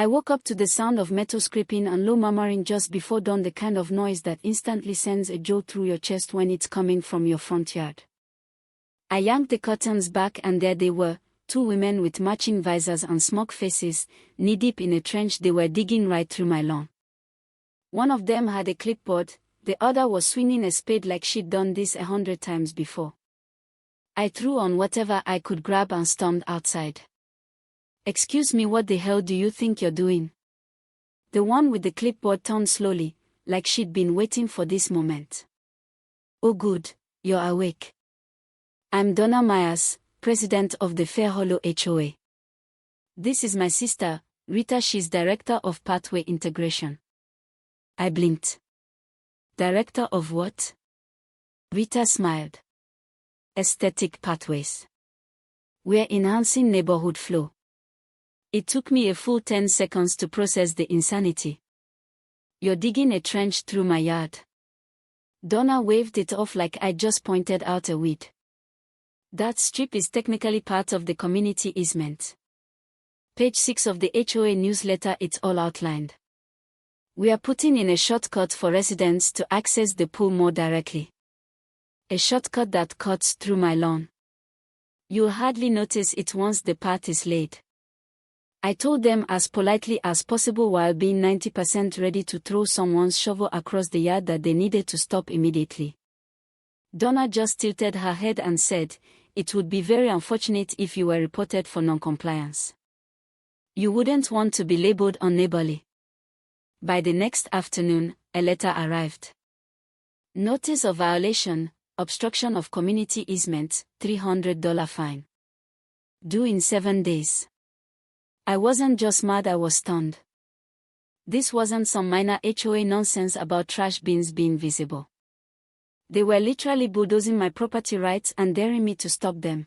I woke up to the sound of metal scraping and low murmuring just before dawn, the kind of noise that instantly sends a jolt through your chest when it's coming from your front yard. I yanked the curtains back and there they were, two women with matching visors and smug faces, knee-deep in a trench. They were digging right through my lawn. One of them had a clipboard, the other was swinging a spade like she'd done this 100 times before. I threw on whatever I could grab and stormed outside. "Excuse me, what the hell do you think you're doing?" The one with the clipboard turned slowly, like she'd been waiting for this moment. "Oh good, you're awake. I'm Donna Myers, president of the Fair Hollow HOA. This is my sister, Rita. She's director of Pathway Integration." I blinked. "Director of what?" Rita smiled. "Aesthetic pathways. We're enhancing neighborhood flow." It took me a full 10 seconds to process the insanity. "You're digging a trench through my yard." Donna waved it off like I just pointed out a weed. "That strip is technically part of the community easement. Page 6 of the HOA newsletter, it's all outlined. We are putting in a shortcut for residents to access the pool more directly. A shortcut that cuts through my lawn. You'll hardly notice it once the path is laid." I told them as politely as possible while being 90% ready to throw someone's shovel across the yard that they needed to stop immediately. Donna just tilted her head and said, "It would be very unfortunate if you were reported for non-compliance. You wouldn't want to be labeled unneighborly." By the next afternoon, a letter arrived. Notice of violation, obstruction of community easement, $300 fine. Due in 7 days. I wasn't just mad, I was stunned. This wasn't some minor HOA nonsense about trash bins being visible. They were literally bulldozing my property rights and daring me to stop them.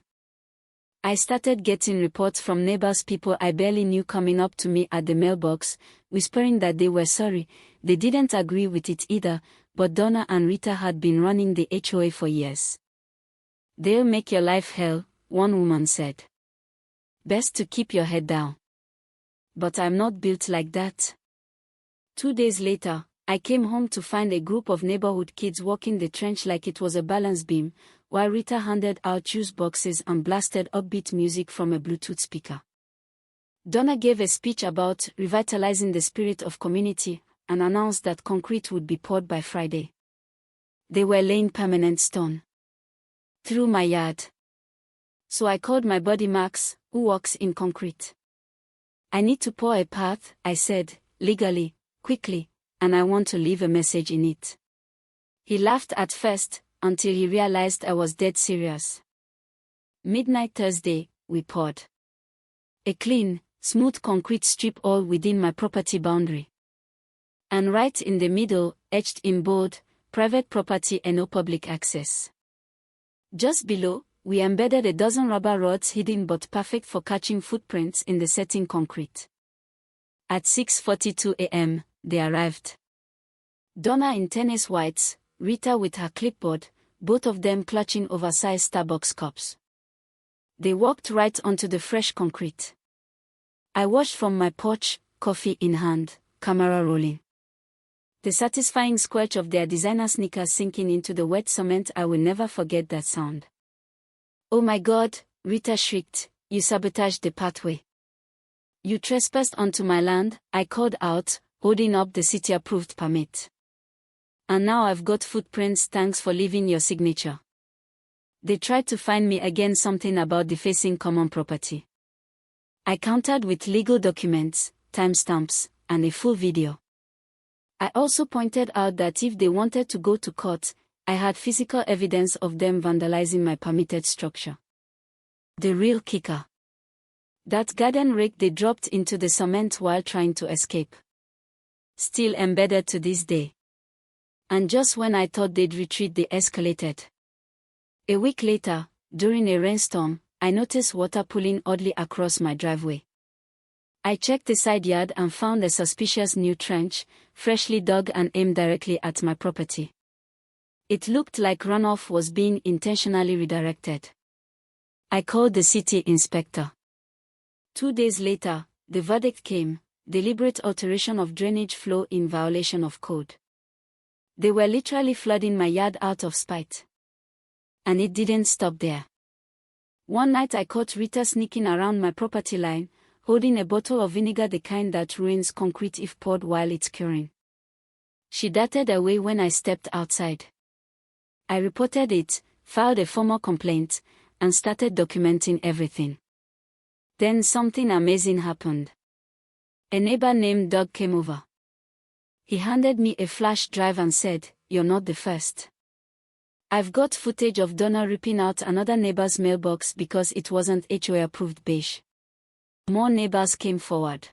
I started getting reports from neighbors, people I barely knew, coming up to me at the mailbox, whispering that they were sorry. They didn't agree with it either, but Donna and Rita had been running the HOA for years. "They'll make your life hell," one woman said. "Best to keep your head down." But I'm not built like that. 2 days later, I came home to find a group of neighborhood kids walking the trench like it was a balance beam, while Rita handed out juice boxes and blasted upbeat music from a Bluetooth speaker. Donna gave a speech about revitalizing the spirit of community and announced that concrete would be poured by Friday. They were laying permanent stone through my yard. So I called my buddy Max, who works in concrete. "I need to pour a path," I said, "legally, quickly, and I want to leave a message in it." He laughed at first, until he realized I was dead serious. Midnight Thursday, we poured a clean, smooth concrete strip all within my property boundary. And right in the middle, etched in bold, "Private property and no public access." Just below, we embedded a dozen rubber rods, hidden but perfect for catching footprints in the setting concrete. At 6:42 a.m., they arrived. Donna in tennis whites, Rita with her clipboard, both of them clutching oversized Starbucks cups. They walked right onto the fresh concrete. I watched from my porch, coffee in hand, camera rolling. The satisfying squelch of their designer sneakers sinking into the wet cement. I will never forget that sound. "Oh my God," Rita shrieked, "you sabotaged the pathway. You trespassed onto my land," I called out, holding up the city-approved permit. "And now I've got footprints, thanks for leaving your signature." They tried to find me again, something about defacing common property. I countered with legal documents, timestamps, and a full video. I also pointed out that if they wanted to go to court, I had physical evidence of them vandalizing my permitted structure. The real kicker. That garden rake they dropped into the cement while trying to escape. Still embedded to this day. And just when I thought they'd retreat, they escalated. A week later, during a rainstorm, I noticed water pooling oddly across my driveway. I checked the side yard and found a suspicious new trench, freshly dug and aimed directly at my property. It looked like runoff was being intentionally redirected. I called the city inspector. 2 days later, the verdict came: deliberate alteration of drainage flow in violation of code. They were literally flooding my yard out of spite. And it didn't stop there. One night I caught Rita sneaking around my property line, holding a bottle of vinegar, the kind that ruins concrete if poured while it's curing. She darted away when I stepped outside. I reported it, filed a formal complaint, and started documenting everything. Then something amazing happened. A neighbor named Doug came over. He handed me a flash drive and said, "You're not the first. I've got footage of Donna ripping out another neighbor's mailbox because it wasn't HOA-approved beige." More neighbors came forward.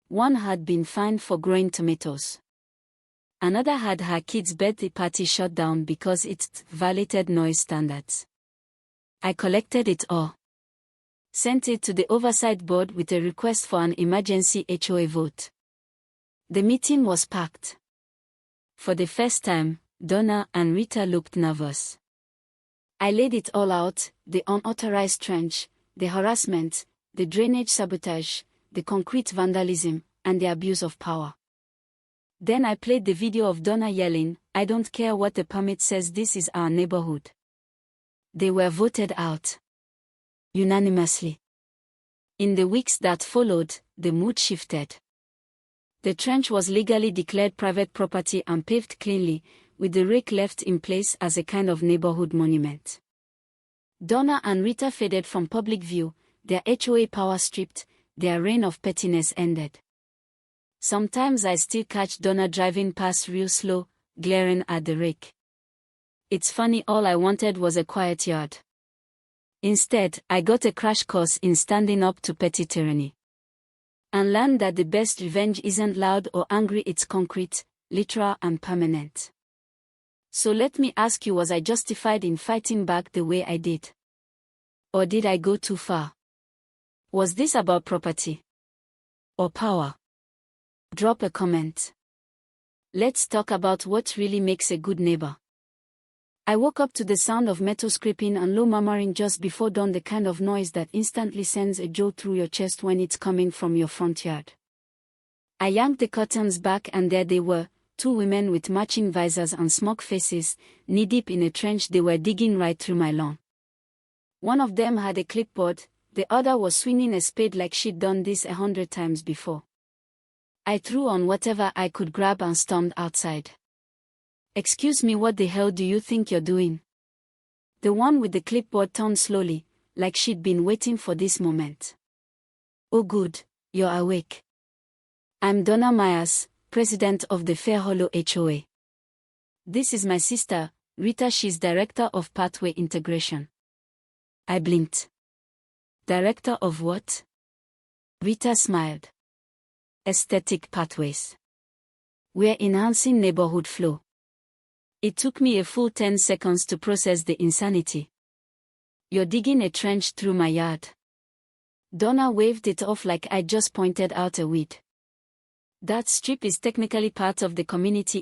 One had been fined for growing tomatoes. Another had her kid's birthday party shut down because it violated noise standards. I collected it all. Sent it to the oversight board with a request for an emergency HOA vote. The meeting was packed. For the first time, Donna and Rita looked nervous. I laid it all out: the unauthorized trench, the harassment, the drainage sabotage, the concrete vandalism, and the abuse of power. Then I played the video of Donna yelling, "I don't care what the permit says, this is our neighborhood." They were voted out. Unanimously. In the weeks that followed, the mood shifted. The trench was legally declared private property and paved cleanly, with the rake left in place as a kind of neighborhood monument. Donna and Rita faded from public view, their HOA power stripped, their reign of pettiness ended. Sometimes I still catch Donna driving past real slow, glaring at the rake. It's funny, all I wanted was a quiet yard. Instead, I got a crash course in standing up to petty tyranny. And learned that the best revenge isn't loud or angry, it's concrete, literal and permanent. So let me ask you, was I justified in fighting back the way I did? Or did I go too far? Was this about property? Or power? Drop a comment. Let's talk about what really makes a good neighbor. I woke up to the sound of metal scraping and low murmuring just before dawn, the kind of noise that instantly sends a jolt through your chest when it's coming from your front yard. I yanked the curtains back and there they were, two women with matching visors and smug faces, knee-deep in a trench. They were digging right through my lawn. One of them had a clipboard, the other was swinging a spade like she'd done this 100 times before. I threw on whatever I could grab and stormed outside. "Excuse me, what the hell do you think you're doing?" The one with the clipboard turned slowly, like she'd been waiting for this moment. "Oh good, you're awake. I'm Donna Myers, president of the Fair Hollow HOA. This is my sister, Rita, she's director of Pathway Integration." I blinked. "Director of what?" Rita smiled. "Aesthetic pathways. We're enhancing neighborhood flow." It took me a full 10 seconds to process the insanity. "You're digging a trench through my yard." Donna waved it off like I just pointed out a weed. "That strip is technically part of the community